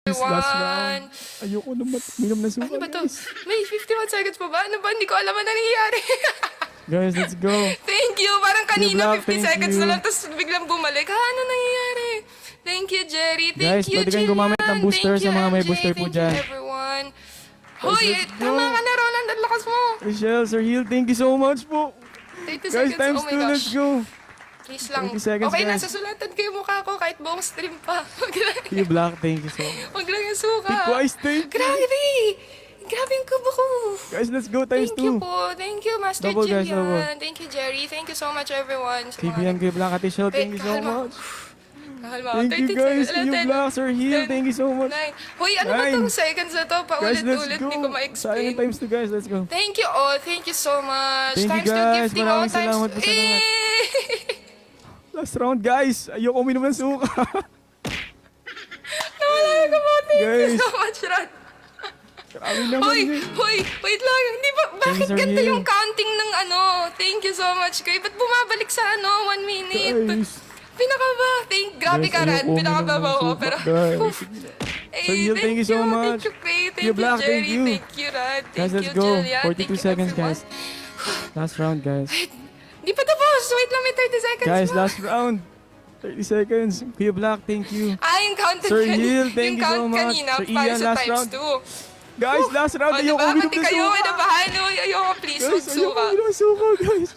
This last round. Everyone. Ayoko na minom na suka, Ano ba to? guys. May 51 seconds pa ba? Ano ba? Hindi ko alam ano nangyayari. Guys, let's go. Thank you. Parang kanina Black, 50 thank seconds you. na lang tapos biglang bumalik. Ha, ano nangyayari? Thank you, Jerry. Thank Guys, you, pwede kayong gumamit ng booster Thank sa you, mga may MJ. booster po Thank dyan. you, everyone. Hoy, let's go. tama ka na, Roland. Ang lakas mo. Rochelle, Sir Hill, thank you so much po. 30 Guys, seconds. times Oh my 2, gosh. let's go. Please lang. 30 seconds, Okay, guys. nasa sulatan ko yung mukha ko kahit buong stream pa. You Black, thank you so much. Huwag lang yung suka. Twice, thank you. Grabe! Grabe yung kubo ko. Guys, let's go times Thank you 2. po. Thank you, Master Double, guys, double. Jillian. Thank you, Jerry. Thank you so much, everyone. Sa KBM, Kuya Black, Ate Shell, thank you so kalma. much. Kalma. Thank you 13 guys, seconds. You 11, Black, Sir Hill, 10, thank you so much. 9. Hoy, ano ba 9. itong seconds na to? Guys, let's Paulit-ulit, go. hindi ko Sayang ma-explain. times 2, guys, let's go. Thank you all. Thank you so much. Thank you, Times two guys. gifting. Maraming Oh, times salamat po sa lahat. Eh! Last round, guys. Ayoko uminom ng suka. Nawala yung kamot. Thank you Guys. so much, Rod. Grabe naman. Hoy, eh. hoy, wait lang. Hindi ba, bakit Sir ganito Hill. yung counting ng ano? Thank you so much, Kuya. Ba't bumabalik sa ano, 1 minute? Guys. Pinakaba. Grabe Guys, ka, Rad. ayoko Pinakaba uminom ng ko. suka, Pero, guys. Oof. Sir Hill, thank you so much. Thank you, Kuya. Thank You you, Black, Jerry. thank you. Thank you, Rad. Guys, Thank let's you, go. Jillian. 42 Thank you, seconds, everyone. guys. Last round, guys. Di pa tapos. Wait lang, may 30 seconds Guys, pa. last round. 30 seconds. Kuya Black, thank you. Yung count Sir Hill, thank yung you so count much. kanina, Sir para Ian, sa last times round. 2. Guys, last round. O, Ayoko diba? uminom Pati ng kayo, suka. nabahan. Ayoko, please, Guys, huwag ayoko suka. uminom ng suka, guys.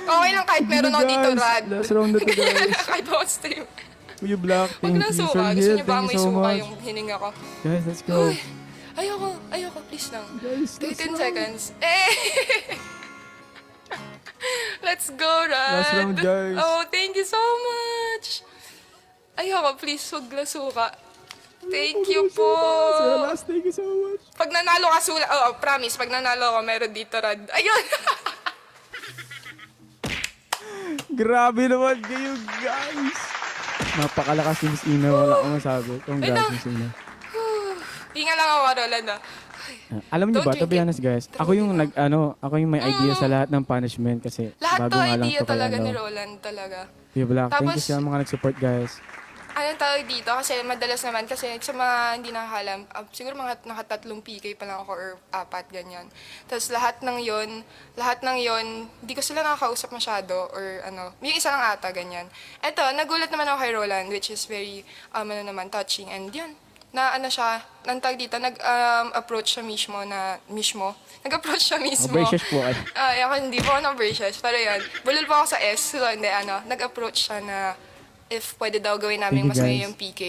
Okay lang kahit meron ako dito, Guys, Rad. last round na to, guys. Kahit ako stream. Kuya Black, Huwag thank na you. suka. Sir Gusto Hill, niyo ba thank may you so suka much. yung hininga ko? Guys, let's go. Uy, ayoko, please lang. Guys, last 13 round. seconds. Let's go, Rad. Last round, guys. Oh, thank you so much. Ayoko, please, huwag na suka. Thank you po. Sir Last, thank you so much. Pag nanalo ka sula, promise, pag nanalo ka, meron dito, Rad. Ayun. Grabe naman kayo, guys. Napakalakas ni Miss Ina. Wala akong masabi. Congrats, Miss Ina. Hinga lang ako, Roland. Alam niyo ba, Don't to be drink it. honest, guys, ako yung ako yung may idea sa lahat ng punishment kasi Lahat bago to nga lang idea to kay talaga ni ano. Roland talaga. Kuya Black, thank you Tapos- sa mga nag-support, guys. Anong tawag dito? Kasi madalas naman, kasi sa mga hindi nakakalam, siguro mga nakatatlong PK pa lang ako or 4, ganyan. Tapos lahat ng yon, hindi ko sila nakakausap masyado or ano, yung isa lang ata, ganyan. Eto, nagulat naman ako kay Roland, which is very, touching. And yun, na ano siya, nantag dito, nag-approach siya mismo. Nag-approach siya mismo. Braces po ay. Ako hindi po ako ng braces, pero yan. Bulol po ako sa S, so hindi, nag-approach siya na if pwede daw gawin namin Thank you, masaya guys. yung PK.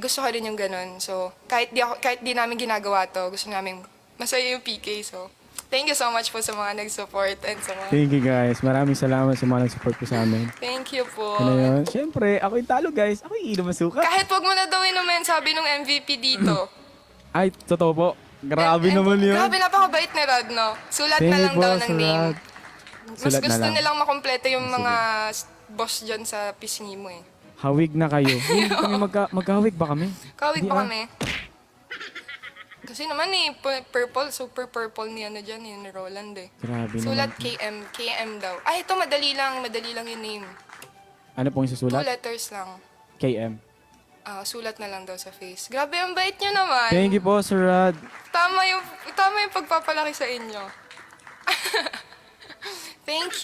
Gusto ko rin yung ganun. So, kahit di namin ginagawa to, gusto namin masaya yung PK. So, thank you so much po sa mga nag-support and sa mga... Thank you, guys. Maraming salamat sa mga nag-support po sa amin. Thank you po. Ano yun? Siyempre, ako yung talo, guys. Ako yung inom ng suka. Kahit wag mo na daw inumin, sabi nung MVP dito. Ay, totoo po. Grabe naman yun. Grabe, napakabait ni Rod, no? Sulat Thank na you lang po, daw ng Sir name. Rod. Mas Sulat na gusto lang. nilang makompleto yung mga boss dyan sa pisngi mo eh. Hawig na kayo. Hindi kami magkahawig ba kami? Kawig Hindi, pa ah. kami. Kasi naman purple, super purple ni ano dyan, ni Roland eh. Grabe Sulat naman. KM daw. Ay, ito madali lang yung name. Ano pong 2 isusulat? letters lang. KM. Sulat na lang daw sa face. Grabe, ang bait nyo naman. Thank you po, Sir Rod. Tama yung pagpapalaki sa inyo. Thank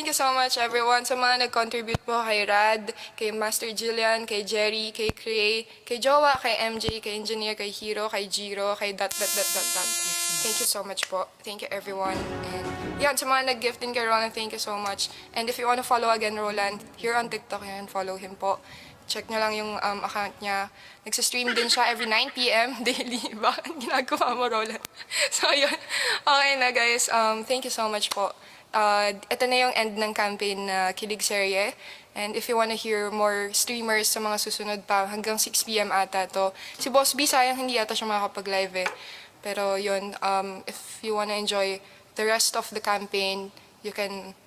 you so much everyone sa mga nag-contribute po kay Rad, kay Master Jillian, kay Jerry, kay Cray, kay Jowa, kay MJ, kay Engineer, kay Hero, kay Jiro, kay dot. Thank you so much po. Thank you everyone. And yan, sa mga nag-gift din kay Roland, thank you so much. And if you want to follow again Roland, here on TikTok, you can follow him po. Check nyo lang yung account niya. Nagsistream din siya every 9 p.m. daily. Bakit ginagawa mo, Roland? So, yun. Okay na, guys. Thank you so much po. Ito na yung end ng campaign na Kilig Serye. And if you wanna hear more streamers sa mga susunod pa, hanggang 6 p.m. ata to. Si Boss B, sayang hindi ata siya makakapag-live eh. Pero yun, if you wanna enjoy the rest of the campaign, you can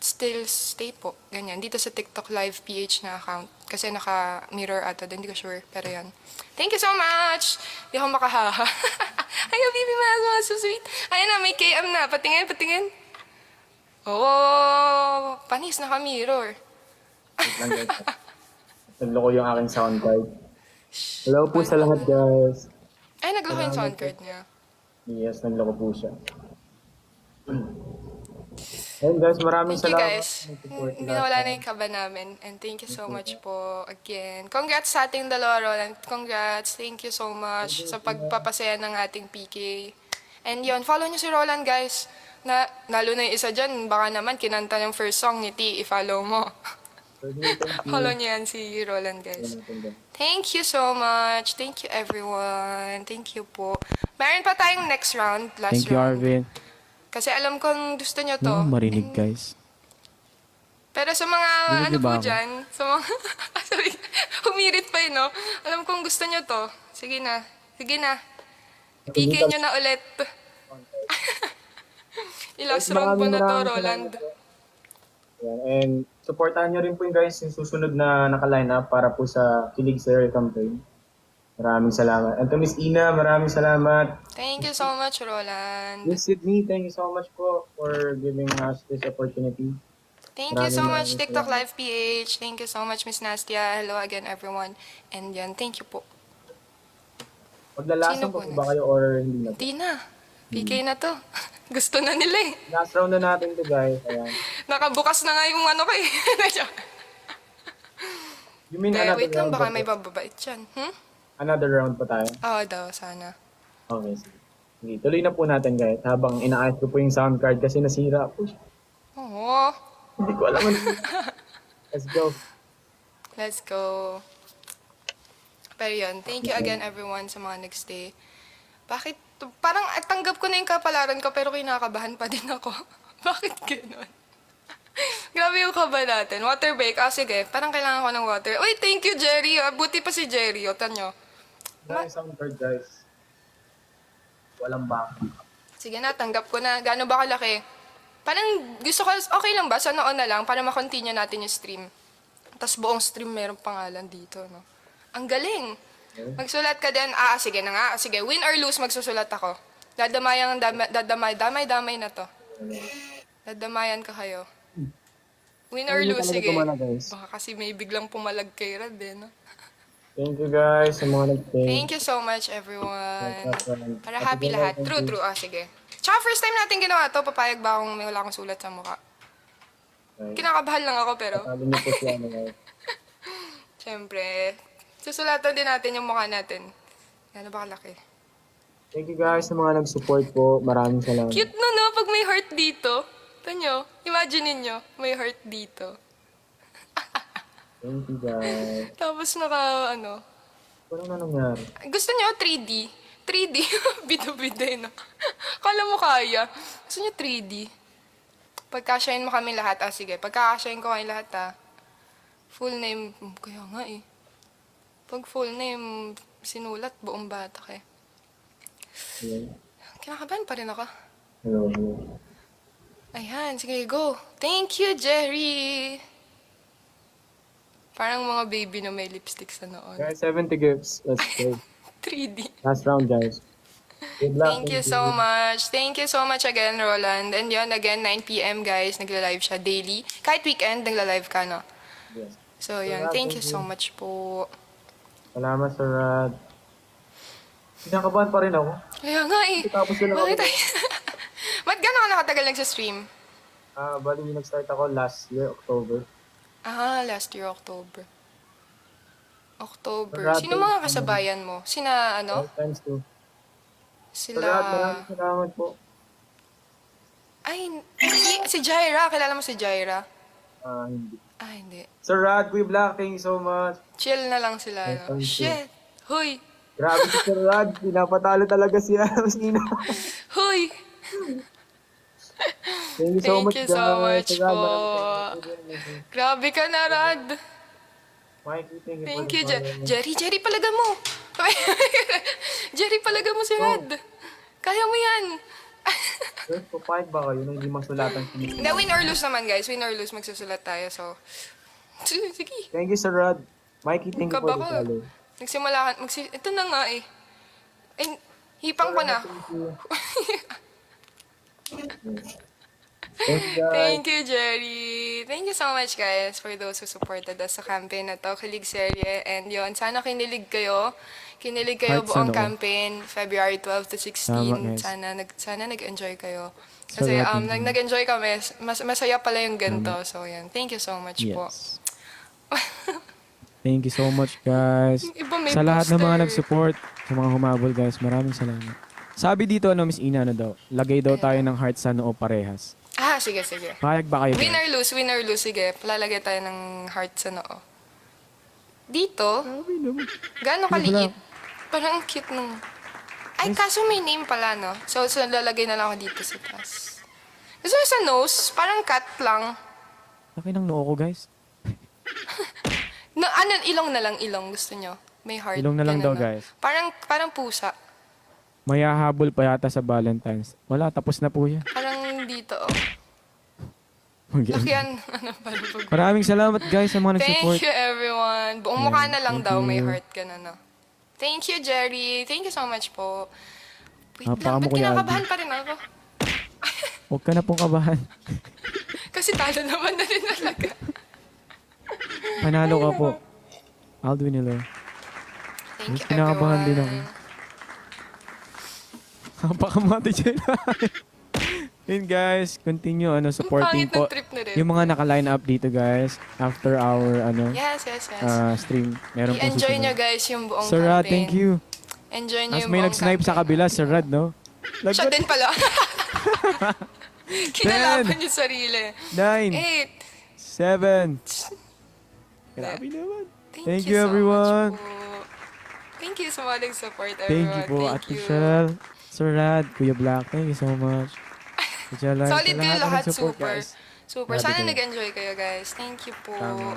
still stay po. Ganyan. Dito sa TikTok Live PH na account. Kasi naka-mirror ata doon. Hindi ko sure. Pero yan. Thank you so much! Di ako makahaha. Ayaw, baby, mas so sweet. Ayun na, may KM na. Patingin. Oh, panis, naka-mirror. Wait lang guys. Naglo ko yung aking sound card. Hello po sa lahat, guys. Ay, nagloko yung sound Salamat card niya. Yes, nagloko po siya. Ayun guys, maraming Thank you salamat guys. sa support Hindi lahat. nawala na yung kaba namin. And thank you so much po again. Congrats sa ating dalawa, Roland. Congrats. Thank you so much sa pagpapasaya ng ating PK. And yun, follow nyo si Roland, guys. Lalo na yung isa dyan, baka naman kinanta yung first song ni T. I-follow mo. Follow nyo yan si Roland, guys. Thank you so much. Thank you, everyone. Thank you po. Meron pa tayong next round, last Thank you, round. Arvin. Kasi alam kong gusto nyo to. No, marinig, And- guys. Pero sa mga Marinig ano ba po ako? dyan, sa mga, sorry, humirit pa no? Alam kong gusto nyo to. Sige na. Sige na. PK nyo na ulit. Ilas round po na to, Roland. Yan. And supportahan nyo rin po yung guys yung susunod na naka-line up para po sa Kilig Sir campaign. Maraming salamat. And to Miss Ina, maraming salamat. Thank you so much, Roland. Miss Sydney, thank you so much po for giving us this opportunity. Thank you so much, Maraming TikTok salamat. Live PH. Thank you so much, Miss Nastia. Hello again, everyone. And yan, thank you po. Maglalasan Sino po po ba kayo or hindi na po? Di na. PK na to. Gusto na nila eh. Last round na natin to guys. Ayan. Nakabukas na nga yung ano ko eh. You mean Kaya another wait lang, round baka pa may po? bababait dyan. Another round pa tayo? Oo daw, sana. Okay, sige. Sige, tuloy na po natin guys. Habang inaayos ko po yung sound card kasi nasira po siya. Oo. Hindi ko alam. Let's go. Let's go. Pero yun, thank you again everyone sa mga nagstay. Bakit? Parang tanggap ko na yung kapalaran ko pero kinakabahan pa din ako. Bakit gano'n? Grabe yung kaba natin. Water break. Ah, sige. Parang kailangan ko ng water. Uy, thank you, Jerry. Ah, buti pa si Jerry. O, tanyo. Ano yung sound card guys? Walang back. Sige na, tanggap ko na. Gaano ba kalaki? Parang gusto ko, okay lang ba? Sa noon na lang para makontinue natin yung stream. Tapos buong stream meron pangalan dito, no? Ang galing! Magsulat ka din. Ah, sige na nga. Sige, win or lose, magsusulat ako. Damay na to. Dadamayan ka kayo. Win or Hindi lose, talaga sige. tumala, guys. Baka kasi may biglang pumalag kay Rad, eh, no? Thank you guys sa mga nag-stay. Thank you so much, everyone. Para happy Happy lahat. Valentine's True, Day. true. Ah, sige. Tsaka first time natin ginawa to, papayag ba akong may wala akong sulat sa mukha? Okay. Kinakabahan lang ako, pero Sabi niyo po si ano guys. syempre, susulatan din natin yung mukha natin. Gano'n ba kalaki? Thank you guys sa mga nag-support po. Maraming salamat. Cute na no, pag may heart dito. Tanyo, imagine niyo may heart dito. Thank you guys. Tapos naka, ano, Ano na nangyari? gusto niyo 3D? 3D, bido-bide, no? Kala mo kaya. Gusto niyo 3D? Pagkasyahin mo kami lahat, ah, sige. Pagkakasyahin ko kayo lahat, ah. Full name, kaya nga eh. Pag full name, sinulat, buong batak eh. Hello. Kinakabahan pa rin ako. Hello. Hello. Ayan, sige, go. Thank you, Jerry. Parang mga baby na may lipstick sa noon. Guys, 70 gifts. Let's go. 3D. Last round guys. Good luck. Thank you so much. Thank you so much again, Roland. And yun, again, 9 p.m. guys, nagla-live siya daily. Kahit weekend, nagla-live ka, no? Yes. So, yun. Thank you so much po. Salamat Sir Rad. Kinakabahan pa rin ako. Kaya nga eh. Tapos yun ako. Bakit tayo? Ba't gano'n ka nakatagal nagsa-stream? Bali nag-start ako last year, October. Ah, last year, October. October. Sarado. Sino mga kasabayan mo? Sina, ano? Times 2. Sir Sila... Rad, maraming salamat po. Ay, si Jaira. Kilala mo si Jaira? Hindi. Ah, hindi. Sir Rad, Kuya Black, thank you so much. Chill na lang sila. Ay, No? thank you. Shit! Huy! Grabe si Sir Rad, pinapatalo talaga siya. Sino? Huy! Thank you so Thank much, you so guys. much Sir Rad, po. maraming Grabe ka na, Rad. Mikey, thank you Thank for you, the follow. Jerry, palaga mo. Jerry, palaga mo si Rad. Kaya mo yan. Sir, papayag ba kayo nang hindi masulatan si Miss? Hindi, win or lose naman, guys. Win or lose, magsusulat tayo. So, sige. Thank you, Sir Rad. Mikey, thank you for Kaba the ko. follow. Nagsimula ka. Ito na nga eh. Hipang ko na. Thank you. Thank you, guys. Thank you, Jerry. Thank you so much, guys, for those who supported us sa campaign na to, Kilig Serye. And yon, sana kinilig kayo. Kinilig kayo Hearts buong ano? campaign, February 12 to 16. Tama, guys. Sana nag-enjoy kayo. Kasi Sarap, nag-enjoy kami. Masaya pala yung ganito. So, yan. Thank you so much po. Yes. Thank you so much, guys. Yung iba may Sa lahat ng mga poster. nag-support, sa mga humabol, guys, maraming salamat. Sabi dito, Miss Ina, daw, lagay daw tayo ng heart sa noo parehas. Sige, sige. Payag ba kayo? Win or lose. Sige, palalagay tayo ng heart sa noo. Dito, Sabi naman. gaano Wala. kaliit? Parang ang cute nung... Ay, kaso may name pala, no? So lalagay na lang ako dito sa taas. Gusto mo sa nose? Parang cat lang. Laki ng noo ko, guys. No, ilong na lang, ilong. Gusto nyo? May heart. Ilong na lang ganun, daw, no? guys. Parang pusa. May hahabol pa yata sa Valentine's. Wala, tapos na po yan. Parang dito, oh. Lakihan. Parang pag- Maraming salamat, guys, sa mga nag-support. Thank you, everyone. Buong mukha na lang thank daw, may you. heart ka na, no? Thank you, Jerry. Thank you so much po. Wait lang, Napaka mo, ba't Kuya kinakabahan pa rin ako? Huwag ka na pong kabahan. Kasi talo naman na rin talaga. Panalo ka po. Aldwin Hilo. Thank you, Kinakabahan din ako. everyone. Napakamati dyan. Yun, guys. Continue, supporting Pangit ng po. trip na rin. Yung mga naka-line up dito, guys. After our, Yes. stream. Meron pong I-enjoy susunod. nyo, guys, yung buong Sir Rad, campaign. thank you. Enjoy nyo As yung may buong nag-snipe sa campaign. kabila, Sir Rad, no? Siya din pala. Kinalaban 10, yung sarili. 9, 8. 7. Grabe naman. Thank Thank you you, so everyone. much po. Thank you sa mga nag-support, everyone. Thank you po, Ate Michelle, Sir Rad, Kuya Black. Thank you so much. Kuya Lai, Solid sa kayo ng lahat, support, super. guys. Super. Grabe Sana kayo. nag-enjoy kayo, guys. Thank you po. Tama.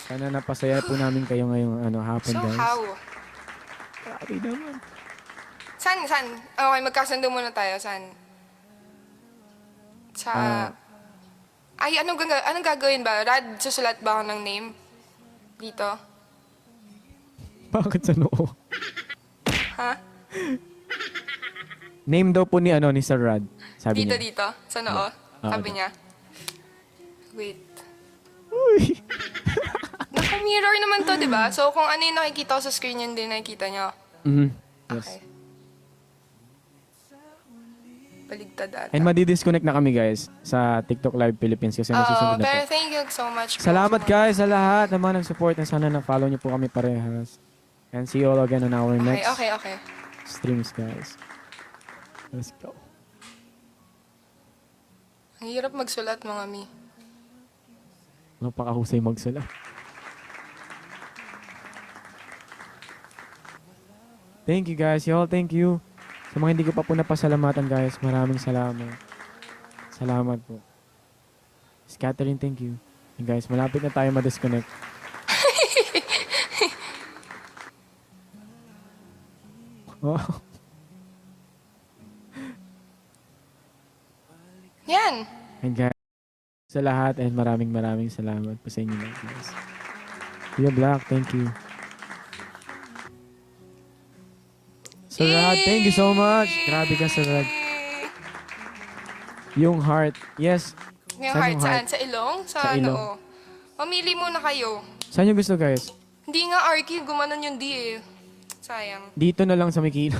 Sana napasaya po namin kayo ngayong hapon, So, guys. how? Grabe naman. San? Okay, magkasundo muna tayo. San? Sa... Ay, anong gagawin ba? Rad, susulat ba ako ng name? Dito? Bakit sa noo? Ha? Name daw po ni Sir Rad. Sabi Dito, niya. dito? Sa noo? Sabi dito. niya. Wait. Uy. Naka-mirror naman to, di ba? So, kung ano yung nakikita ko sa screen, yun din nakikita nyo. Mhm. Yes. Okay. Baligtad ata. And madi-disconnect na kami, guys, sa TikTok Live Philippines kasi nasusunod na Pero po. thank you so much po. Salamat, guys, sa lahat ng mga nag-support and sana na-follow niyo po kami parehas. And see you all again on our next Okay. streams, guys. Let's go. Ang hirap magsulat, mga mi. Napakahusay magsala. Thank you, guys. Y'all, thank you. Sa mga hindi ko pa po napasalamatan, guys, maraming salamat. Salamat po. Miss Catherine, thank you. And guys, malapit na tayo ma-disconnect. Wow. Yan. And guys, sa lahat and maraming salamat po sa inyo lahat, guys. Kuya Black, thank you. Sir Rad, thank you so much. Grabe ka, Sir Rad. Yung heart. Yes. Yung Saan heart yung saan? heart? Sa ilong? Sa, Sa ilong. noo? Mamili muna kayo. Saan yung gusto, guys? Hindi nga, Arky. Gumanon yung D eh. Sayang. Dito na lang sa Mikina.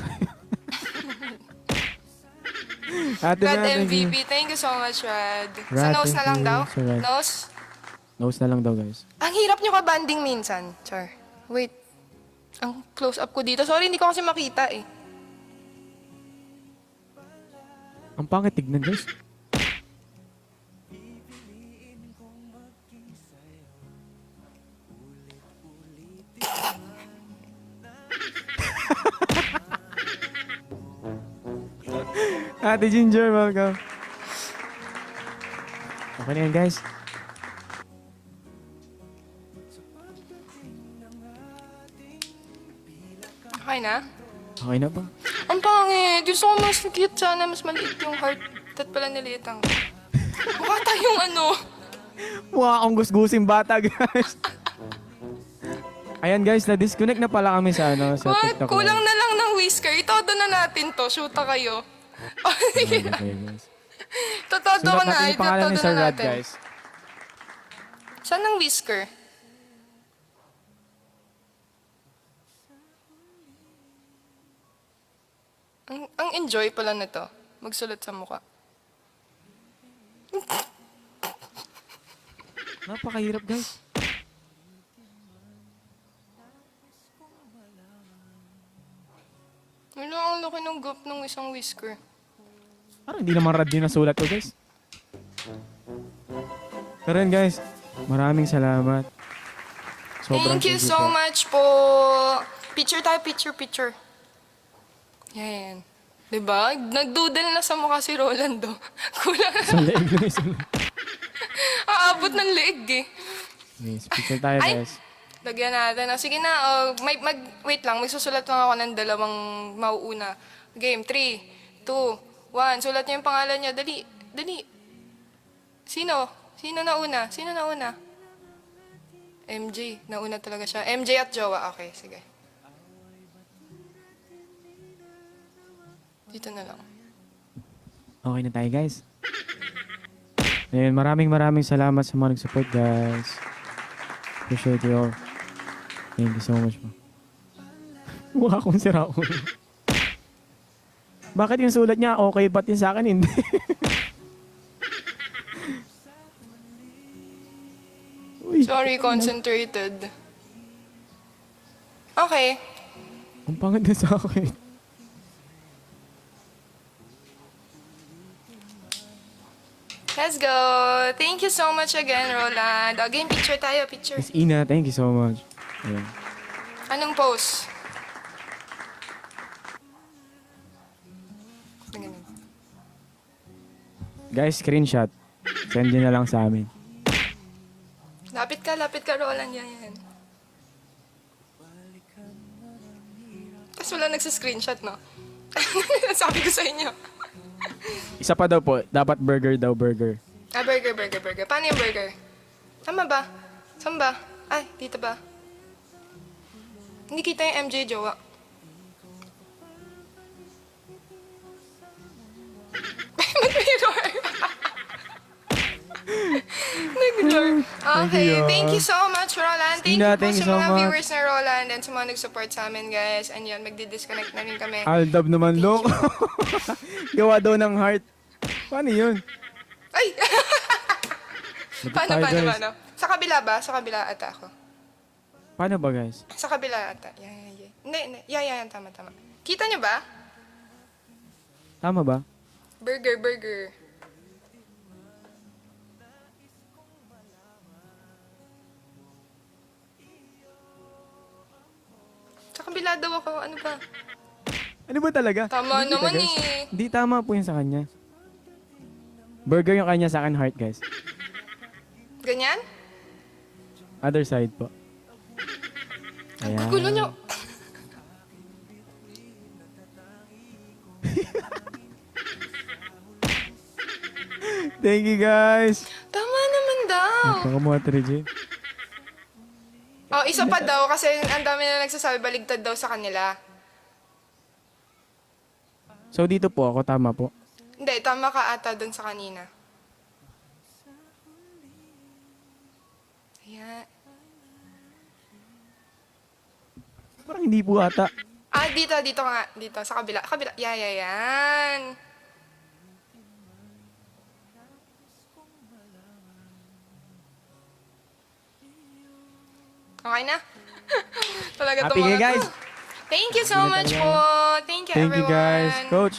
Ate Rad Rad, thank you. MVP. Thank you so much, Rad. Sa Rad, nose na thank lang you. daw? Sa Rad. Nose? Nose na lang daw, guys. Ang hirap nyo ka-banding minsan. Char. Wait. Ang close-up ko dito. Sorry, hindi ko kasi makita eh. Ang pangit tignan, guys. Ate Ginger, welcome. Okay na yan, guys. Okay na? Okay na ba? Ang pangit. Gusto ko mas cute sana. Mas maliit yung heart. Tat pala niliitang. Mukha tayong ano. Mukha akong gusgusin bata, guys. Ayan, guys, na-disconnect na pala kami sa, sa What? TikTok. Kulang na lang ng whisker. Itodo na natin to. Shoota kayo. Oh, sige. Okay, guys. Toto Sulat ko na. natin yung pangalan ni Itotodo Sir na Rad, natin. guys. Saan ang whisker? Ang enjoy pala nito. Magsulat sa mukha. Napakahirap, guys. Wala, ang laki ng gap ng isang whisker. Parang hindi naman Rad yung nasulat ko, guys. Pero yun, guys, maraming salamat. Thank you so po. much po. Picture tayo, picture. Yan. Diba? Nagdoodle na sa mukha si Rolando. Kulang na. Sa leeg na isang. Aabot ng leeg eh. Yes, picture tayo, Ay! guys. Lagyan natin. Sige na, wait lang. May susulat lang ako ng dalawang mauuna. Game, 3, 2, 1. Sulat niyo yung pangalan niyo. Dali. Sino? Sino nauna? MJ. Nauna talaga siya. MJ at Jowa. Okay, sige. Dito na lang. Okay na tayo, guys. Ayun, maraming salamat sa mga nag-support, guys. Appreciate you all. Thank you so much po. Mukha akong sira ulo. Bakit yung sulat niya okay, ba't yung sa akin hindi? Uy, Sorry, concentrated. Okay. ang pangit na sa akin. Let's go. Thank you so much again, Roland. Again, picture tayo, picture. Miss Ina, thank you so much. Ayun. Anong pose? Ganun. Guys, screenshot. Send nyo na lang sa amin. Lapit ka, Roland. Yan. Tapos wala nagsiscreenshot, no? Sabi ko sa inyo. Isa pa daw po, dapat burger. Burger. Paano yung burger? Tama ba? Saan ba? Ay, dito ba? Hindi kita yung MJ Jowa. Nag-mirror. Okay, thank you so much, Roland. Thank Ina, you po thank you sa so mga much. viewers na Roland and sa mga nag-support sa amin, guys. And yun, magdi-disconnect na rin kami. Aldab naman, lo. Gawa daw ng heart. Paano yun? Ay! Tayo, guys. Paano? Sa kabila ba? Sa kabila ata ako. Paano ba, guys? Sa kabila ata. Yeah. Hindi. Yeah. Tama. Kita niyo ba? Tama ba? Burger. Sa kabila daw ako. Ano ba? Ano ba talaga? Tama Hindi kita, naman guys. eh. Hindi tama po yun sa kanya. Burger yung kanya, sa akin heart, guys. Ganyan? Other side po. Ang Ayan. gulo niyo. Thank you, guys. Tama naman daw. Pakamuha, Regine. Oh, isa pa daw kasi ang dami na nagsasabi baligtad daw sa kanila. So, dito po ako, tama po. Hindi, tama ka ata dun sa kanina. Ayan. Parang hindi po ata. Ah, dito nga. Dito, sa kabila. Kabila. Yan. Okay na? Talaga Happy kayo, guys. Thank you so much po. Thank you, Thank you, everyone. guys. Coach.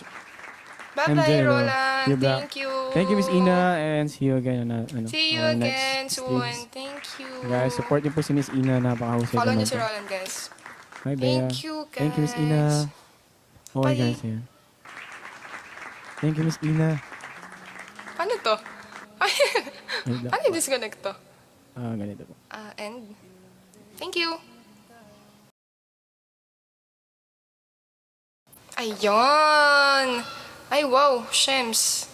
Bye-bye, MJ, no? Roland. See you back. Thank you. Thank you, Miss Ina. And see you again on See you on our again next soon. streams. Thank you. Guys, support niyo po si Miss Ina. Napakahusay Follow naman niyo si po. Roland, guys. Bye, Bea. Thank you, guys. Thank you, Miss Ina. Okay, Bye. guys. Ayan. Thank you, Miss Ina. Paano to? Ay, Wait lang. paano yung disconnect to? Ganito po. End. Thank you. Ayun. Ay, wow. Shems.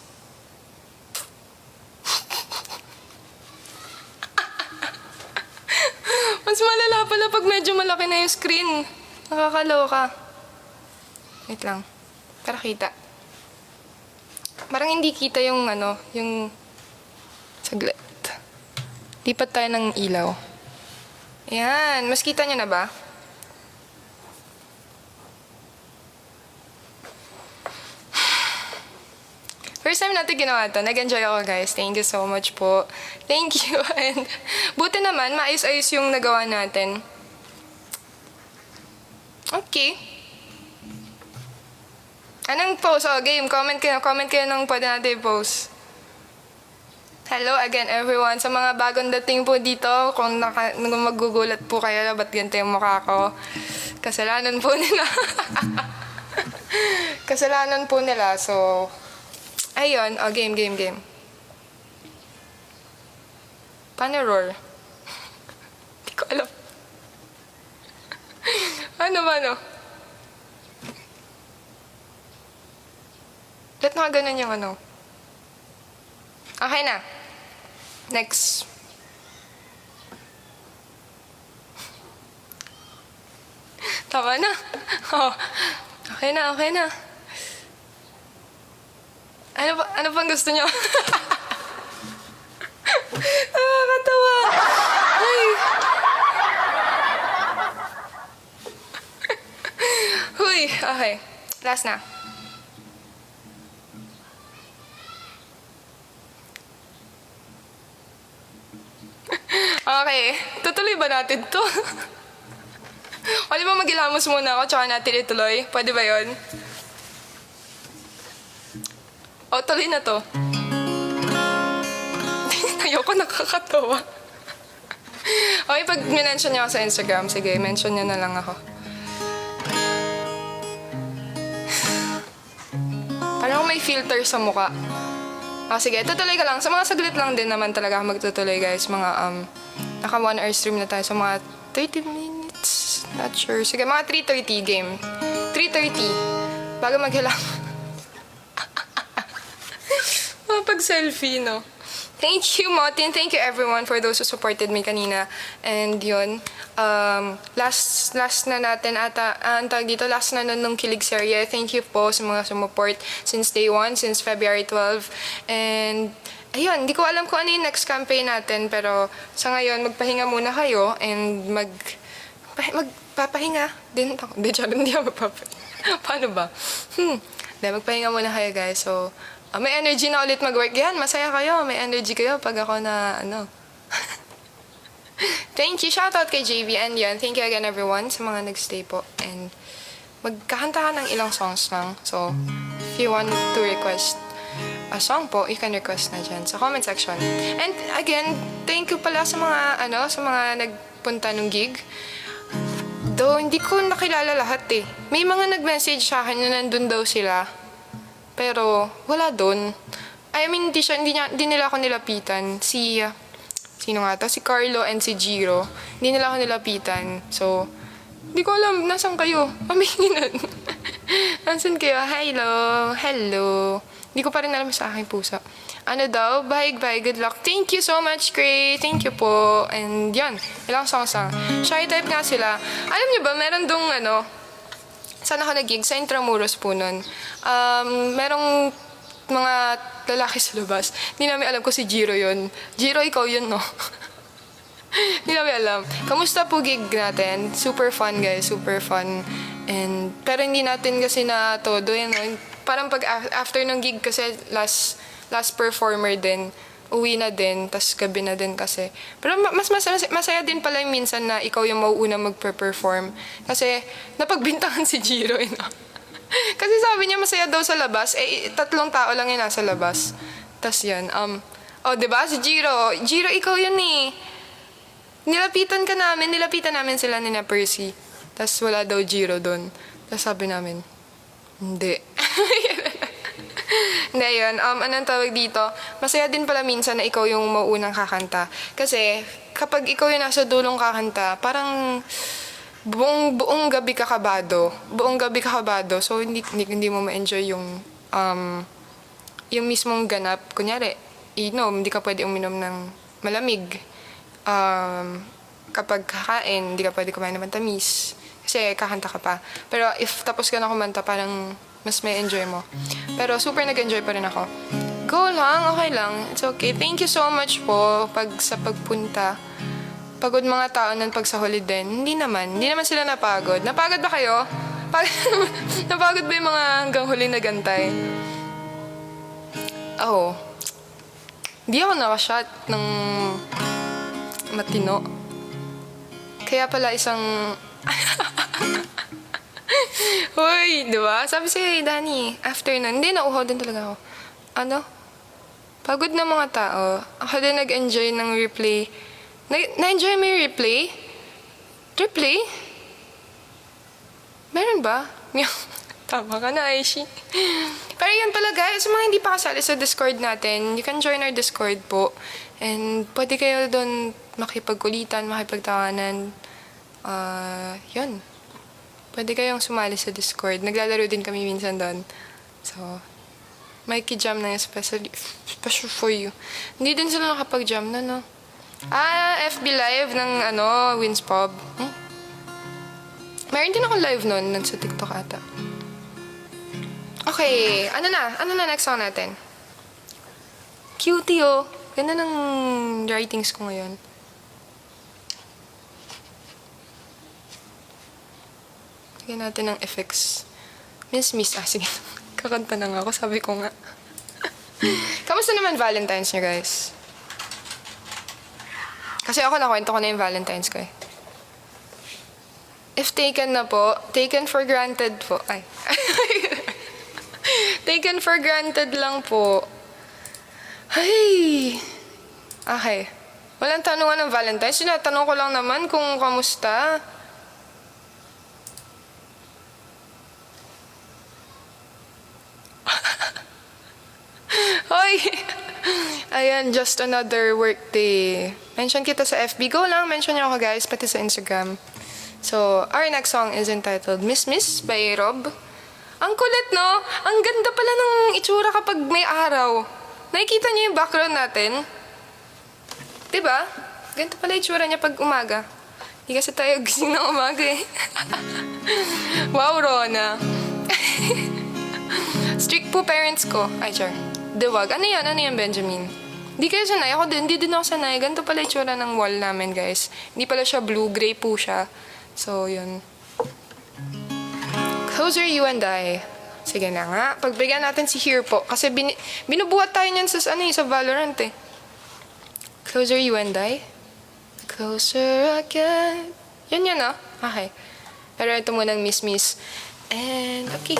Mas malala pala pag medyo malaki na yung screen. Nakakaloka. Wait lang. Para kita. Parang hindi kita yung yung... Saglit. Lipat tayo ng ilaw. Ayan. Mas kita nyo na ba? First time natin ginawa to. Nag-enjoy ako, guys. Thank you so much po. Thank you. And buti naman, maayos-ayos yung nagawa natin. Okay. Anong post? Oh, game. Comment kayo ng pwede natin i-post. Hello again, everyone. Sa mga bagong dating po dito, kung magugulat po kayo, ba't ganito yung mukha ko? Kasalanan po nila. Kasalanan po nila. So, ayun. Oh, game. Paano roar? Hindi ko alam. Ano? Ba't nakaganon yung ano? Okay na. Next. Tama na. Oh. Okay na. Ano pang gusto nyo? Nakakatawa. Ay. Huy, okay. Last na. Okay. Tutuloy ba natin to? O di ba maghilamos muna ako tsaka natin ituloy? Pwede ba yun? O, tuloy na to. Ayoko, nakakatawa. Okay, pag minention niyo ako sa Instagram, sige, mention niyo na lang ako. Parang may filter sa mukha. Sige, tutuloy ka lang. Sa mga saglit lang din naman talaga ako magtutuloy, guys. Mga, naka 1 hour stream na tayo. So, mga 30 minutes. Not sure. Sige, mga 3:30 game. 3:30. Bago maghilang. Pag-selfie, no? Thank you, Motin. Thank you, everyone, for those who supported me kanina. And yun, last na natin ata, ang tawag dito, last na nun nung Kilig serye. Thank you po sa mga sumuport since day 1, since February 12. And, ayun, hindi ko alam kung ano yung next campaign natin, pero sa ngayon, magpahinga muna kayo and magpapahinga din ako. Hindi ako magpapahinga. Paano ba? Magpahinga muna kayo, guys. So, may energy na ulit mag-work. Yan, masaya kayo. May energy kayo pag ako na, Thank you. Shoutout kay JV. And yan, thank you again, everyone, sa mga nag-stay po. And magkakanta ka ng ilang songs lang. So, if you want to request a song po, you can request na dyan sa comment section. And again, thank you pala sa mga, sa mga nagpunta ng gig. Though, hindi ko nakilala lahat eh. May mga nag-message sa akin na nandun daw sila. Pero, wala doon. I mean, hindi nila ako nilapitan. Sino nga to? Si Carlo and si Jiro. Hindi nila ako nilapitan. So, hindi ko alam, nasan kayo? Paminginan. Nasan kayo? Hello. Hindi ko pa rin alam sa aking puso. Ano daw? Bye, good luck. Thank you so much, Gray. Thank you po. And yan, ilang songs lang. Shy type nga sila. Alam niyo ba, meron dong saan ako nag-gig? Sa Intramuros po nun. Merong mga lalaki sa labas. Hindi namin alam kung si Jiro yun. Jiro, ikaw yun, no? Hindi namin alam. Kamusta po gig natin? Super fun, guys. Super fun. Pero hindi natin kasi na todo. Parang pag after ng gig kasi last performer din. Uwi na din, tas gabi na din kasi. Pero mas masaya din pala yung minsan na ikaw yung mauuna magpe-perform. Kasi napagbintangan si Jiro, no? Kasi sabi niya masaya daw sa labas. 3 tao lang yung nasa labas. Tas yan, diba? Si Jiro. Jiro, ikaw yun eh. Nilapitan namin sila ni na Percy. Tas wala daw Jiro doon. Tas sabi namin, hindi. Hindi, yun. Anong tawag dito? Masaya din pala minsan na ikaw yung mauunang kakanta. Kasi, kapag ikaw yung nasa dulong kakanta, parang buong gabi ka kabado. So, hindi mo ma-enjoy yung mismong ganap. Kunyari, hindi ka pwede uminom ng malamig. Kapag kakain, hindi ka pwede kumain ng tamis. Kasi kakanta ka pa. Pero if tapos ka na kumanta, parang mas may enjoy mo. Pero super nag-enjoy pa rin ako. Go lang, okay lang. It's okay. Thank you so much po sa pagpunta. Pagod mga tao nun pag sa huli din. Hindi naman sila napagod. Napagod ba kayo? Napagod ba yung mga hanggang huli na gantay? Oo. Hindi ako nakashot ng matino. Kaya pala isang... Hoy, di ba? Sabi si Danny, after nun, hindi, nauhaw din talaga ako. Ano? Pagod na mga tao. Ako din nag-enjoy ng replay. Na-enjoy mo yung replay? Replay? Meron ba? Tama ka na, Aishi. Pero yun pala guys, sa mga hindi pa kasali sa Discord natin, you can join our Discord po. And pwede kayo doon makipagkulitan, makipagtawanan. Yun. Pwede kayong sumali sa Discord. Naglalaro din kami minsan doon. So, may ki-jam na yung special for you. Hindi din sila nakapag-jam na, no? FB Live ng, Winspub. Meron din ako live nun sa TikTok ata. Okay, ano na next song natin? Cutie, oh. Ganda ng writings ko ngayon. Lagyan natin ng effects. Miss. Sige. Kakanta na nga ako. Sabi ko nga. Kamusta naman Valentine's niyo, guys? Kasi ako nakwento ko na yung Valentine's ko eh. If taken na po, taken for granted po. Ay. Taken for granted lang po. Ay. Okay. Walang tanungan ng Valentine's. Sinatanong ko lang naman kung kamusta. Hoy! Ayan, just another work day. Mention kita sa FB. Go lang, mention niyo ako guys, pati sa Instagram. So, our next song is entitled Miss by Rob. Ang kulit, no? Ang ganda pala ng itsura kapag may araw. Nakikita niyo yung background natin? Diba? Ganito pala itsura niya pag umaga. Hindi kasi tayo gising ng umaga eh. Wow, Rona. Strict po parents ko. Ay, sure. Diwag. Ano yan, Benjamin? Hindi kayo sanay. Ako din. Hindi din ako sanay. Ganito pala itsura ng wall namin, guys. Hindi pala siya blue. Gray po siya. So, yun. Closer You and I. Sige na nga. Pagbigyan natin si Here po. Kasi binubuhat tayo niyan sa Valorant eh. Closer You and I. Closer again. Yan ah. Okay. Pero ito munang Miss. And, okay.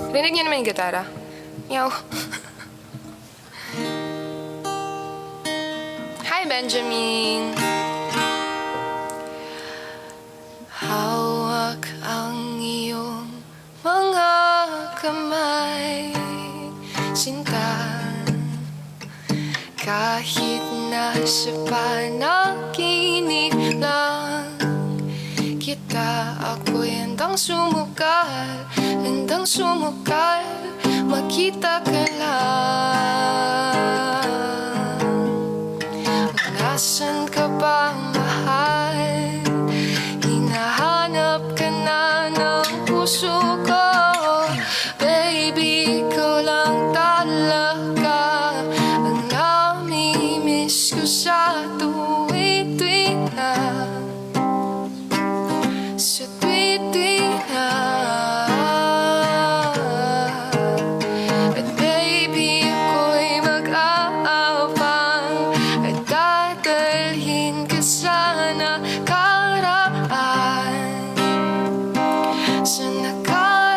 Rinig niyo naman yung gitara. Meow. Hi, Benjamin. Hawak ang iyong mga kamay, sinta. Kahit nasa panaginip lang kita, ako'y handang sumukal, makita ka lang. Nasaan ka ba, mahal? Hinahanap ka na ng puso ko. Baby, ikaw lang talaga ang nami-miss ko sa tuwi-tuwi na. Sa tuwi-tuwi na. At baby, ako'y mag-aabang at dadalhin ka sana karaan sa nakaraan.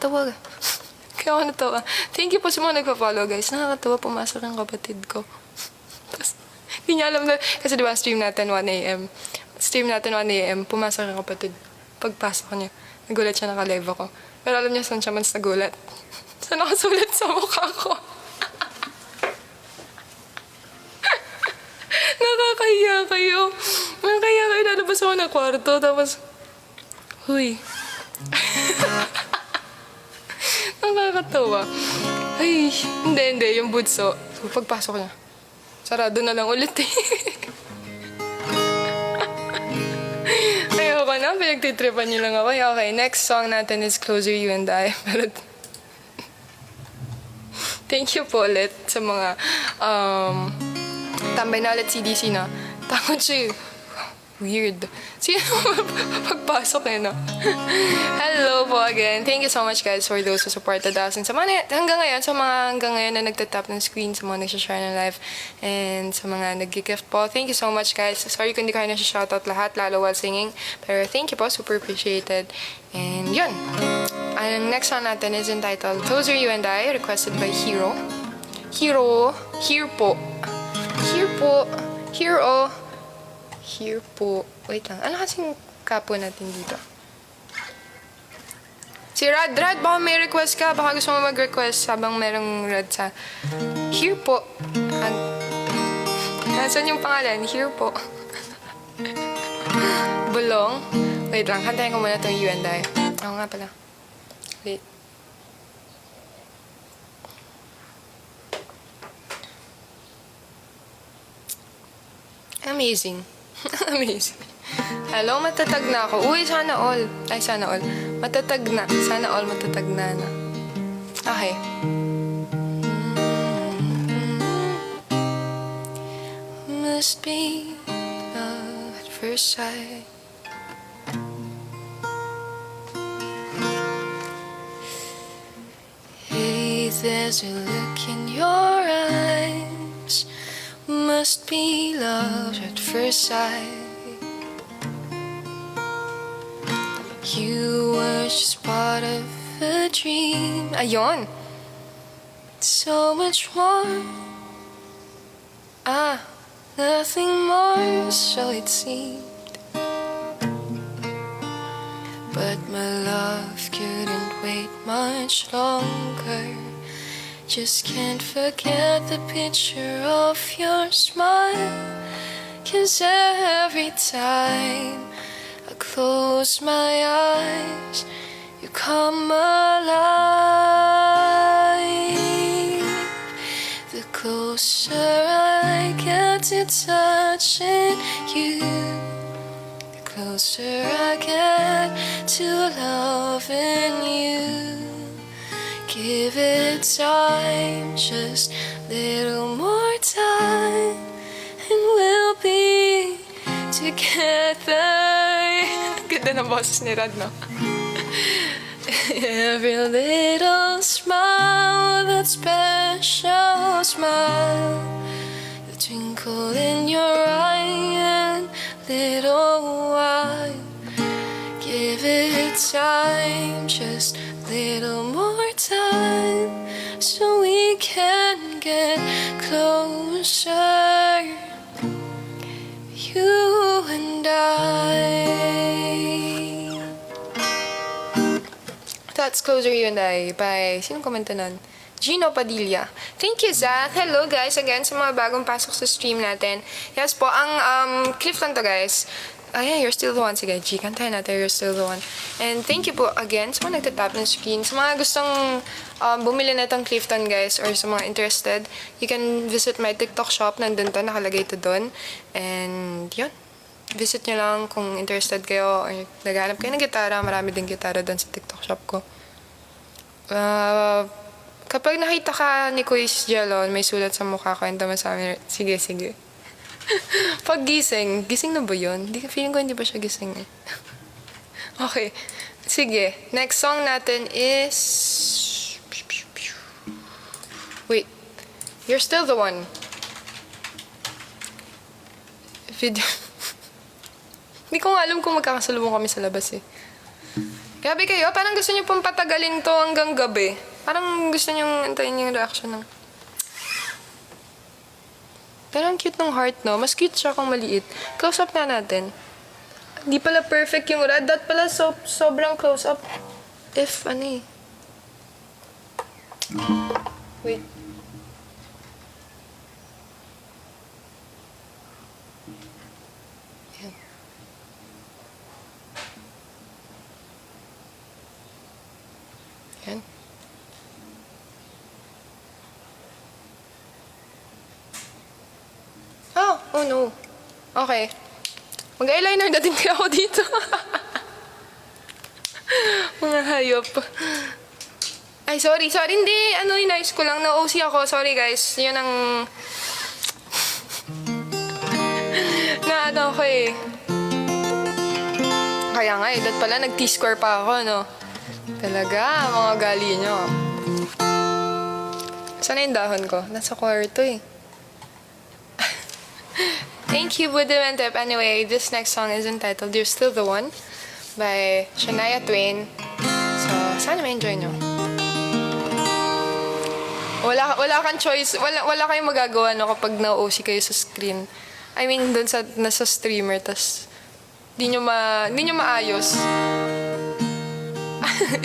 nakakatawa. Kaya ako natawa. Thank you po sa mga nagpa-follow, guys. Nakakatawa, pumasok ang kapatid ko. Tapos, hindi niya alam na, kasi diba, stream natin 1 a.m. Stream natin 1 a.m. Pumasok ang kapatid. Pagpasok niya, nagulat siya, naka-live ako. Pero alam niya saan siya man nagulat. Saan nakasulat sa mukha ko. Nakakahiya kayo. Nakakahiya kayo. Lalabas ako ng kwarto. Tapos, huy. Nakakatawa. Ay, hindi. Yung budso. So, pagpasok niya, sarado na lang ulit eh. Ayoko na. Pinagtitripan niyo lang ako. Okay, next song natin is Closer You and I. Pero, thank you po ulit sa mga tambay na ulit CDC na. Takot siya. Weird. Sino pagpasok eh, no? Hello po again. Thank you so much, guys, for those who supported us. And sa mga hanggang ngayon na nagtatap ng screen, sa mga nagsashare ng live, and sa mga nag-gift po. Thank you so much, guys. Sorry kung hindi kayo nasa-shoutout lahat, lalo while singing. Pero thank you po. Super appreciated. And yun. Ang next song natin is entitled Closer You and I, requested by Hero. Here po. Wait lang. Ano kasing kapo natin dito? Si Rad, baka may request ka. Baka gusto mo mag-request habang merong Rad sa... Here po. Nasaan yung pangalan? Here po. Bulong. Wait lang, kantahin ko muna itong You and I. Oo nga pala. Wait. Amazing. Amazing. Hello, matatag na ako. Uy, sana all. Ay, sana all. Matatag na. Sana all matatag na. Okay. Must be love at first sight. Hey, there's a look in your eyes. Must be love at first sight. You were just part of a dream. Ayun. So much more. Nothing more, so it seemed. But my love couldn't wait much longer. Just can't forget the picture of your smile. 'Cause every time I close my eyes, you come alive. The closer I get to touching you, the closer I get to loving you. Give it time, just little more time, and we'll be together. Ganda ng boses ni Rad, no? Every little smile, that special smile, the twinkle in your eye, and little while. Give it time, just little more time, so we can get closer, you and I. That's Closer You and I by, sinong komenta nun? Gino Padilla. Thank you, Zach. Hello, guys, again, sa mga bagong pasok sa stream natin. Yes po, ang clip lang to, guys. Ayan, You're Still the One. Sige, G, kantahin natin, You're Still the One. And thank you po again sa mga nagtatap ng screen. Sa mga gustong bumili na itong Clifton, guys, or sa mga interested, you can visit my TikTok shop. Nandun to, nakalagay to doon. And yun, visit nyo lang kung interested kayo or naghanap kayo ng gitara. Marami din gitara doon sa TikTok shop ko. Kapag nakita ka ni Quiz Jelon, may sulat sa mukha ko, and tama sa amin, sige. Pag gising na ba yun? Feeling ko hindi pa siya gising eh. Okay. Sige. Next song natin is... Wait. You're Still the One. Video. Hindi ko nga alam kung magkakasalubong kami sa labas eh. Grabe kayo, parang gusto niyo pong patagalin to hanggang gabi. Parang gusto niyo antayin yung reaction ng... Pero ang cute ng heart, no? Mas cute siya kung maliit. Close up nga natin. Di pala perfect yung red. That pala sobrang close up. If, ano eh. Wait. Yan. Yan. Oh no. Okay. Mag-eyeliner na din kaya ako dito. Mga hayop. Ay, sorry. Hindi. Ano, inayos ko lang. Na-OC ako. Sorry, guys. Yun ang... na-ano ko eh. Kaya nga eh. Dat pala, nag-T-score pa ako, no? Talaga, mga gali nyo. Saan na yung dahon ko? Nasa kwarto eh. Thank you, Buddha Mentep. Anyway, this next song is entitled You're Still the One by Shania Twain. So, sana ma-enjoy nyo. Wala kang choice. Wala kayong magagawa no kapag na-OC kayo sa screen. I mean, dun sa nasa streamer, tas di nyo maayos.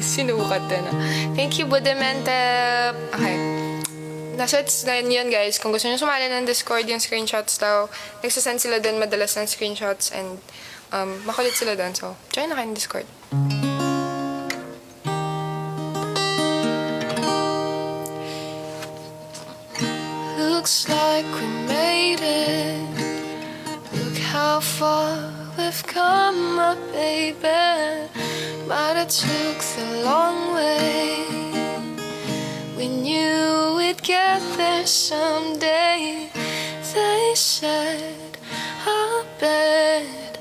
Sinukat na. Thank you, Buddha Mentep. Okay. Nasa yun guys, kung gusto nyo sumali ng Discord, yung screenshots daw, nagsasend sila dun madalas ng screenshots and makulit sila dun. So, join na kayo ng Discord. Looks like we made it. Look how far we've come, my baby. Might have took the long way. We knew we'd get there someday. They said, I bet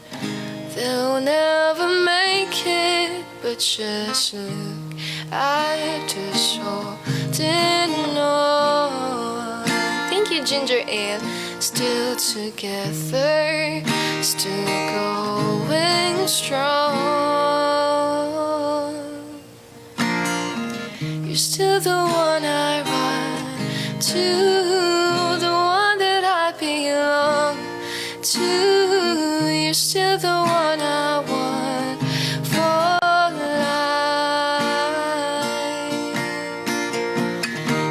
they'll never make it. But just look at us all, didn't know. Thank you, Ginger Ale. Still together, still going strong. You're still the one I run to, the one that I belong to. You're still the one I want for life.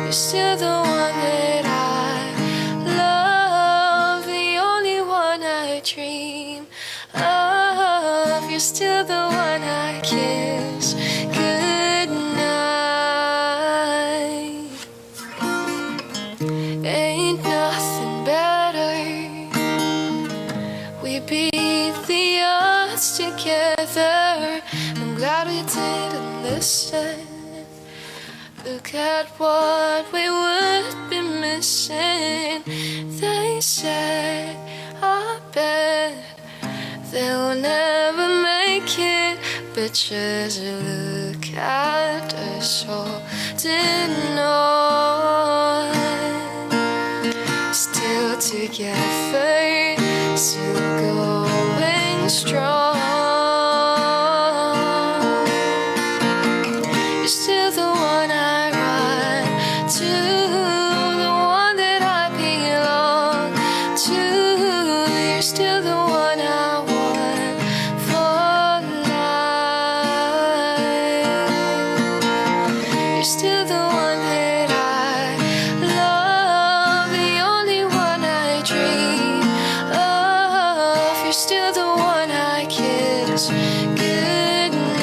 You're still the one that I love, the only one I dream of. You're still the one I kiss goodnight. Ain't nothing better. We beat the odds together. I'm glad we didn't listen. Look at what we would be missing. They said, I bet they'll never make it. But just look at us all, didn't know. Still together, still going strong. You're still the one I run to, the one that I belong to. You're still the one I want for life. You're still the one that I love, the only one I dream of. You're still the one I kiss goodnight.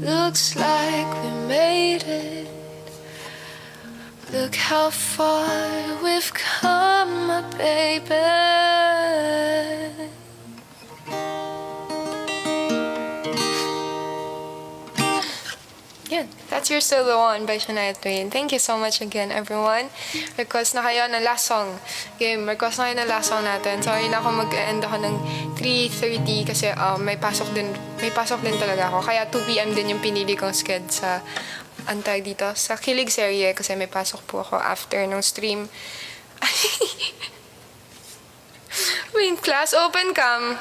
Looks like we made it. Look how far we've come, my baby. Yan. That's You're Still the One by Shania Twain. Thank you so much again, everyone. Request na kayo ng last song. Game, request na kayo ng last song natin. Sorry na ako mag-end ako ng 3:30 kasi may pasok din talaga ako. Kaya 2 p.m. din yung pinili kong sked sa antay dito. Sa Kilig serye kasi may pasok po ako after ng stream. Main class, open cam.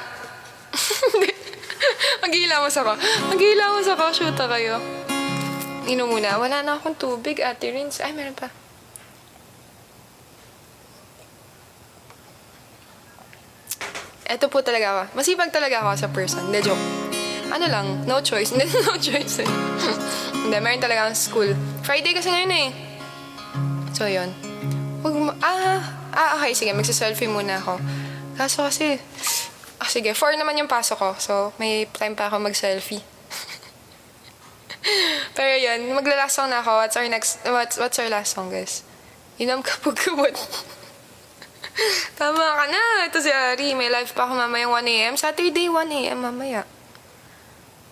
Maghihilamos ako. Maghihilamos ako. Shoota kayo. Inom muna. Wala na akong tubig, Ate Rins. Ay, meron pa. Eto po talaga ako. Masipag talaga ako sa person. Hindi, joke. Ano lang, no choice. Hindi, no choice. Hindi, meron talaga akong school. Friday kasi ngayon eh. So, yun. Okay, sige. Magsa-selfie muna ako. Kaso kasi, sige, 4 naman yung pasok ko. So, may time pa ako mag-selfie. Pero yun, magla-last song na ako. What's our last song, guys? Inom ka pagkabot. Tama ka na. Ito si Ari. May live pa ako mamayang 1 a.m. Saturday, 1 a.m. mamaya.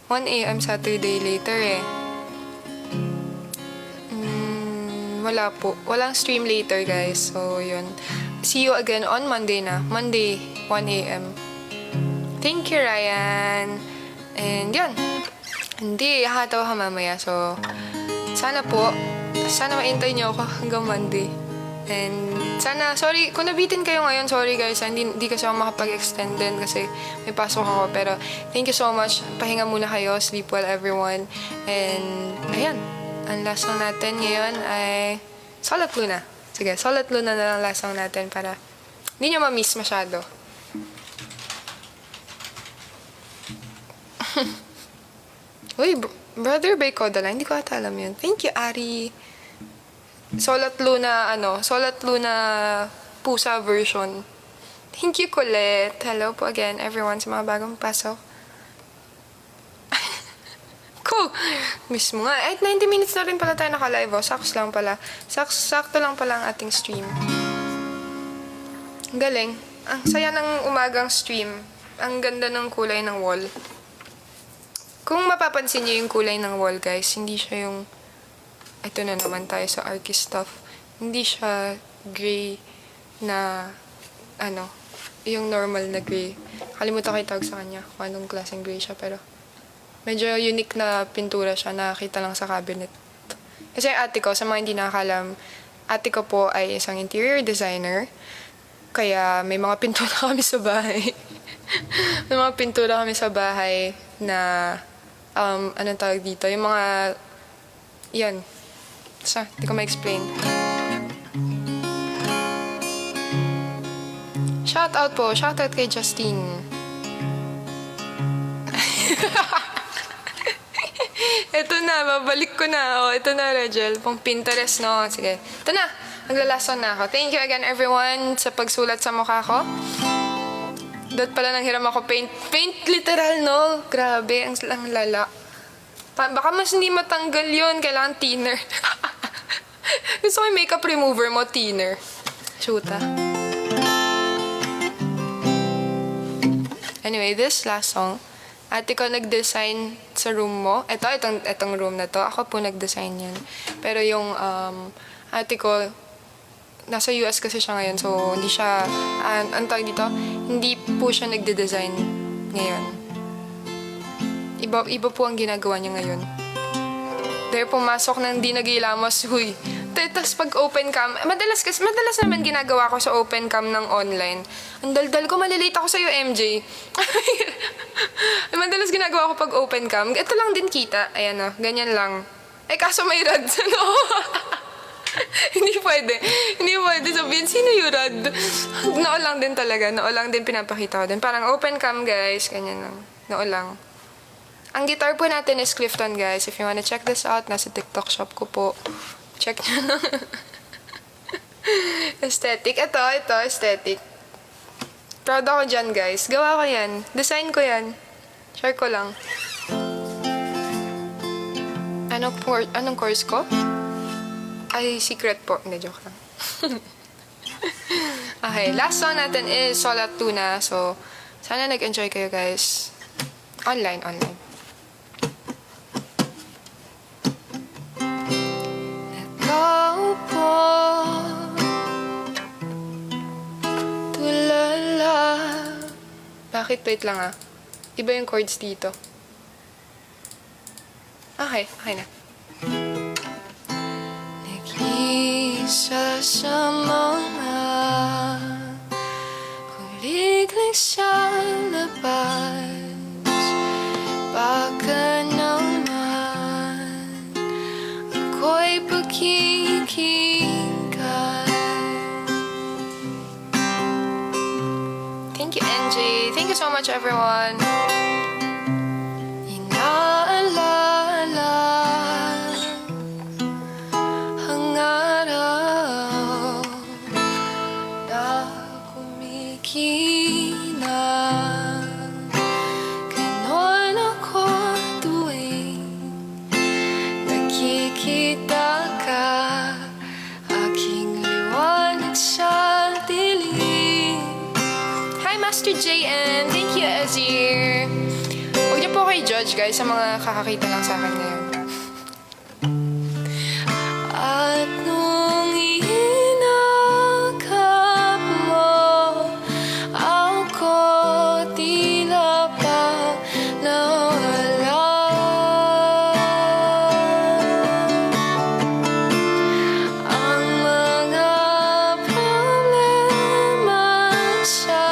1 a.m. Saturday later eh. Wala po. Walang stream later, guys. So, yun. See you again on Monday na. Monday, 1 a.m. Thank you, Ryan. And yun. Hindi, hataw ka mamaya. So, sana po. Sana maintay niyo ako hanggang Monday. And sana, sorry, kung nabitin kayo ngayon, sorry guys, hindi kasi ako makapag-extend din kasi may pasok ako. Pero thank you so much. Pahinga muna kayo. Sleep well, everyone. And ayan, ang last song natin ngayon ay Solat Luna. Sige, Solat Luna na lang last song natin para hindi nyo ma-miss masyado. Uy, Brother Baykoda lang. Hindi ko ata alam yun. Thank you, Ari. Solat Luna Pusa version. Thank you, Colette. Hello po again, everyone, sa mga bagong pasok. Cool! Miss mo nga. 90 minutes na rin pala tayo naka-live. Oh. Saks lang pala. Sakto lang pala ang ating stream. Ang galing. Ang saya ng umagang stream. Ang ganda ng kulay ng wall. Kung mapapansin niyo yung kulay ng wall, guys, hindi siya yung... Ito na naman tayo sa Arky stuff. Hindi siya gray na, yung normal na gray. Kalimutan ko itawag sa kanya kung anong klaseng gray siya, pero medyo unique na pintura siya, nakakita lang sa cabinet. Kasi ate ko, sa mga hindi nakakalam, ate ko po ay isang interior designer, kaya may mga pintura kami sa bahay. May mga pintura kami sa bahay na, anong tawag dito, yung mga, yan, hindi ko ma-explain. Shoutout po. Shoutout kay Justine. Ito na. Babalik ko na. Ito na, Regel. Pang Pinterest, no? Sige. Ito na. Naglalason na ako. Thank you again, everyone, sa pagsulat sa mukha ko. Dot pala nang hiram ako paint. Paint literal, no? Grabe. Ang lala. Baka mas hindi matanggal yun. Kailangan thinner. Gusto ko yung makeup remover mo, thinner. Shoota. Anyway, this last song, ate ko nag-design sa room mo. Itong room na to. Ako po nag-design yan. Pero yung ate ko, nasa US kasi siya ngayon. So, hindi siya, ang tawag dito, hindi po siya nagde-design ngayon. Iba po ang ginagawa niya ngayon. Dahil pumasok ng di nag-ilamos, huy. Tapos pag open cam, madalas naman ginagawa ko sa open cam ng online. Ang daldal ko, malilate ako sa'yo, MJ. Madalas ginagawa ko pag open cam. Ito lang din kita. Ayan o, ganyan lang. Kaso may rad. No? Hindi pwede. Hindi pwede sabihin, sino yung rad? Noo lang din talaga. Noo lang din pinapakita ko din. Parang open cam, guys. Ganyan lang. Noo lang. Ang guitar po natin is Clifton, guys. If you wanna check this out, nasa TikTok shop ko po. Check nyo na. Aesthetic. Ito, aesthetic. Proud ako dyan, guys. Gawa ko yan. Design ko yan. Share ko lang. Anong course ko? Ay, secret po. Hindi, joke lang. Okay, last song natin is Solat Luna. So, sana nag-enjoy kayo, guys. Online. Ikaw po, tulala. Bakit? Wait lang ah. Iba yung chords dito. Okay na. Nag-isa sa mga kuliglig sa labas. Thank you so much, everyone. Inaalala ang araw na kumikinang. Ganon ako tuwing nakikita ka, aking liwanag sa dilim. Hi, Master JN. Thank you, Azir. Huwag niyo po kayo judge, guys, sa mga kakakita lang sa akin ngayon. At nung inakap mo ako, tila pa nawala. Ang mga problema sa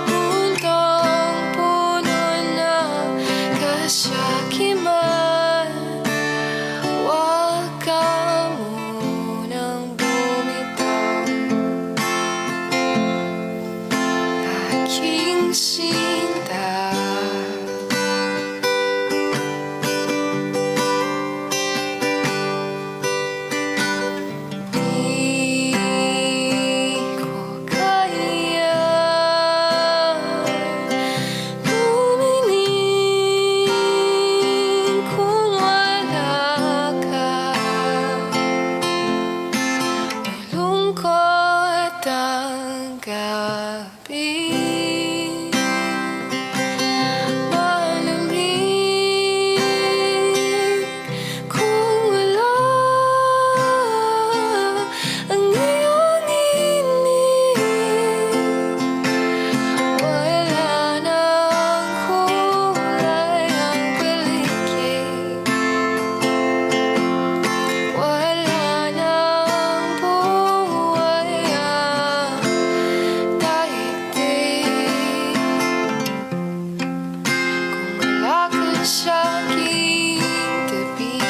mundong puno ng kasakiman. Huwag ka munang bumitaw, aking sinta. Di ko kaya lumingin kung wala ka. Malungkot ang gabi, malamig kung wala ang iyong inig. Wala nang kulay ang paligid, wala nang buhay ang daigdig. Kung wala ka sa aking tabi.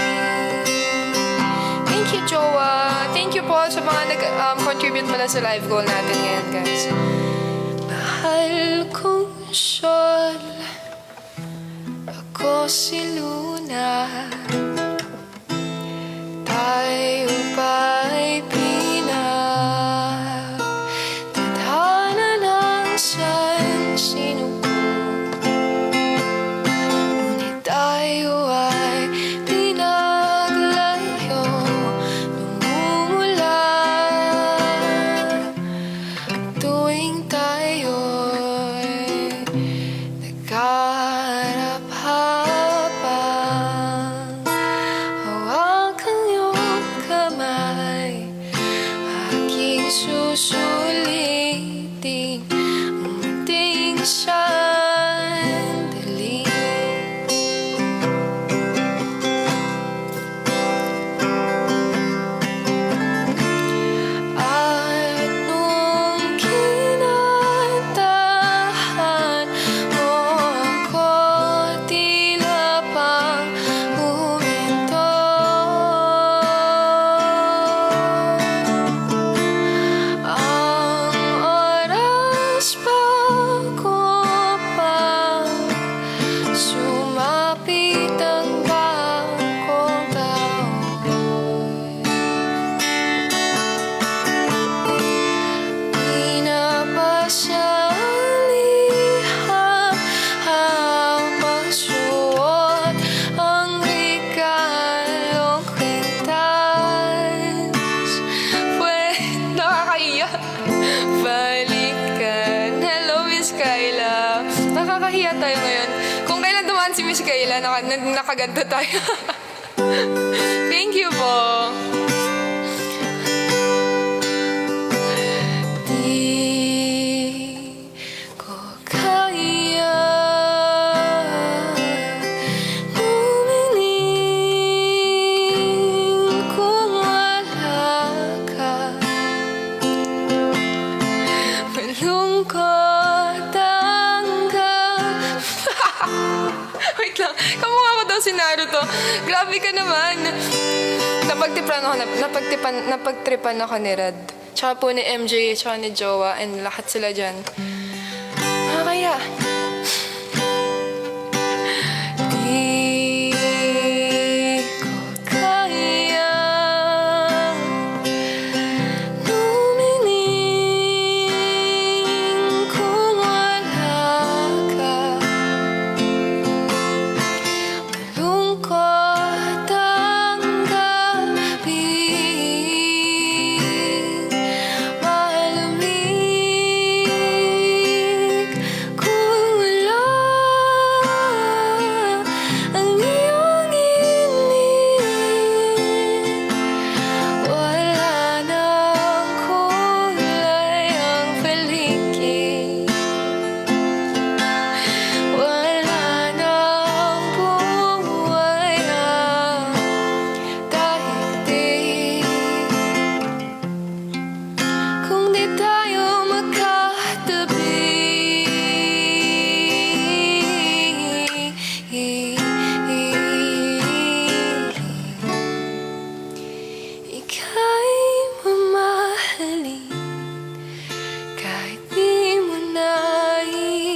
Thank you, Jowa. Thank you po sa mga nag-contribute mo na sa live goal natin ngayon, guys. Mahal kong Sol, ako si Luna. Tayo ba'y pinagtadhana ng sansinuko? Ngunit tayo ay pinaglayo, lumumula tuwing tayo'y nagkaharap-harapang. Hawakan iyong kamay, aking susulitin ang munting sandali. At nung kinantahan mo ako, tila pang huminto. Ang oras bago pa sumapit ang bagong taon. Pinapasalihan ang pagsuot ang regalong kwintas. Nakakahiya. Balikan. Hello, Miss Kayla. Nakakahiya tayo ngayon. Kung kailan dumaan si Miss Kayla, nakaganda tayo. Thank you po. Di ko kaya lumingin kung wala ka. Malungkot ang Wait lang, kamukha ko daw si Naruto. Grabe ka naman. Napagtripan ako ni Red. Tsaka po ni MJ, tsaka ni Jowa, and lahat sila dyan. Kaya kaya. Di ko kaya lumining kung wala ka. Malungkot ang gabi, malamig kung wala ang iyong init. Wala nang kulay ang paligid, wala nang buhay ang daigdig. Kung di tayo magkatabi, ika'y mamahalin kahit di mo naibig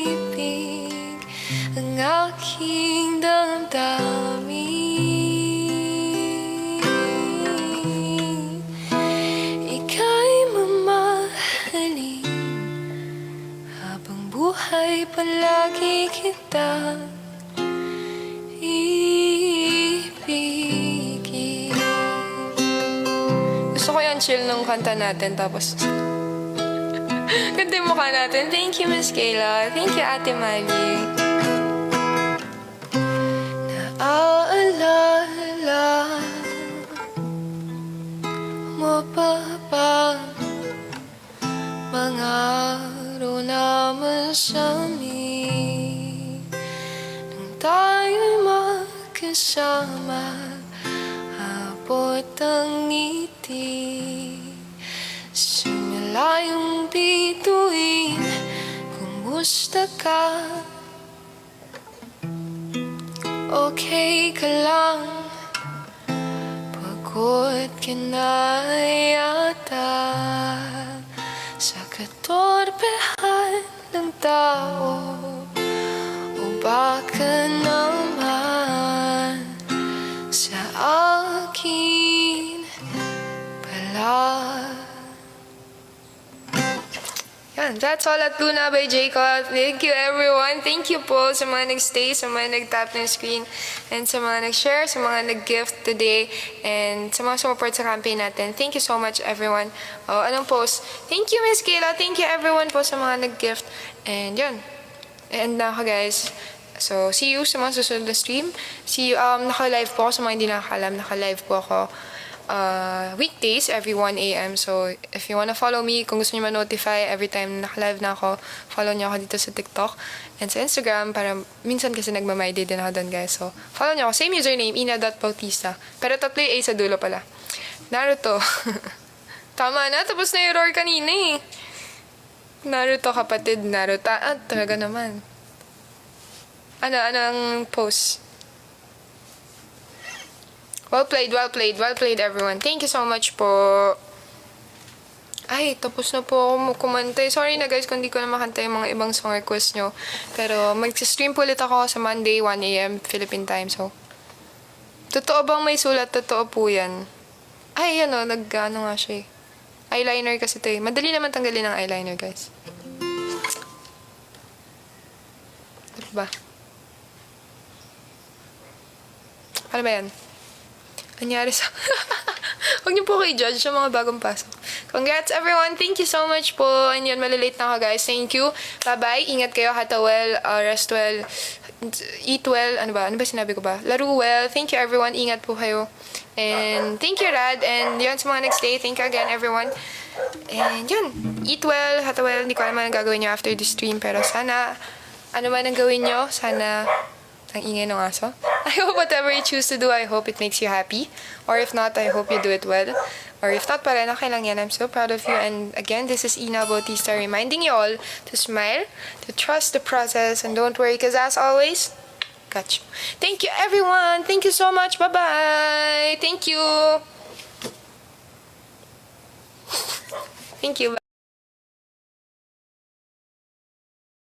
ang aking damdamin. Ika'y mamahalin habang buhay, palagi kita ibigin. Gusto ko yung chill nung kanta natin, tapos ganda yung mukha natin. Thank you, Miss Kayla. Thank you, Ate Maggie. Naaalala mo pa ba mga araw na masamig nung tayo'y magkasama, abot ang ngiti sa malayong bituin. Kumusta ka? Okay ka lang? Pagod ka na yata sa katorpehan ng tao, o baka naman sa akin pala. Yan, that's all at Luna by Jacob. Thank you, everyone. Thank you po sa mga nag-stay, sa mga nag-tap ng screen, and sa mga nag-share, sa mga nag-gift today, and sa mga support sa campaign natin. Thank you so much, everyone. Oh, anong post? Thank you, Miss Kayla. Thank you, everyone po sa mga nag-gift. And yun. And na ako, guys. So, see you sa mga susunod na stream. See you, naka-live po ako. Sa mga hindi nakakalam, naka-live po ako weekdays every 1 a.m. So, if you wanna follow me, kung gusto niyo ma-notify every time na naka-live na ako, follow niyo ako dito sa TikTok and sa Instagram, para minsan kasi nagma-my day din ako doon, guys. So, follow niyo ako. Same username, ina.bautista. Pero tatlo yung A sa dulo pala. Naruto. Tama na, tapos na yung roar kanina eh. Naruto, kapatid. Naruto. Ah, talaga naman. Anong post? Well played, everyone. Thank you so much po. Ay, tapos na po ako kumanta. Sorry na guys kung di ko na makanta yung mga ibang song request nyo. Pero mag-stream po ulit ako sa Monday, 1 a.m. Philippine time. So, totoo bang may sulat? Totoo po yan. Ay, ano nga siya eh. Eyeliner kasi ito eh. Madali naman tanggalin ang eyeliner, guys. Diba? Ano ba yan? Anyari sa... Huwag niyo po kayo judge sa mga bagong pasok. Congrats, everyone. Thank you so much po. And yun, malilate na ako, guys. Thank you. Bye-bye. Ingat kayo. Hata well. Rest well. Eat well. Ano ba sinabi ko ba? Laro well. Thank you, everyone. Ingat po kayo. And thank you, Rad. And yun, sa mga next day. Thank you again, everyone. And yun. Eat well. Hata well. Hindi ko alam ang gagawin nyo after the stream. Pero sana, ano man ang gawin nyo, sana... Ang ingay ng aso. I hope whatever you choose to do, I hope it makes you happy. Or if not, I hope you do it well. Or if not, pa rin, okay lang yan. I'm so proud of you. And again, this is Ina Bautista reminding you all to smile, to trust the process, and don't worry, because as always, got you. Thank you, everyone. Thank you so much. Bye-bye. Thank you. Thank you.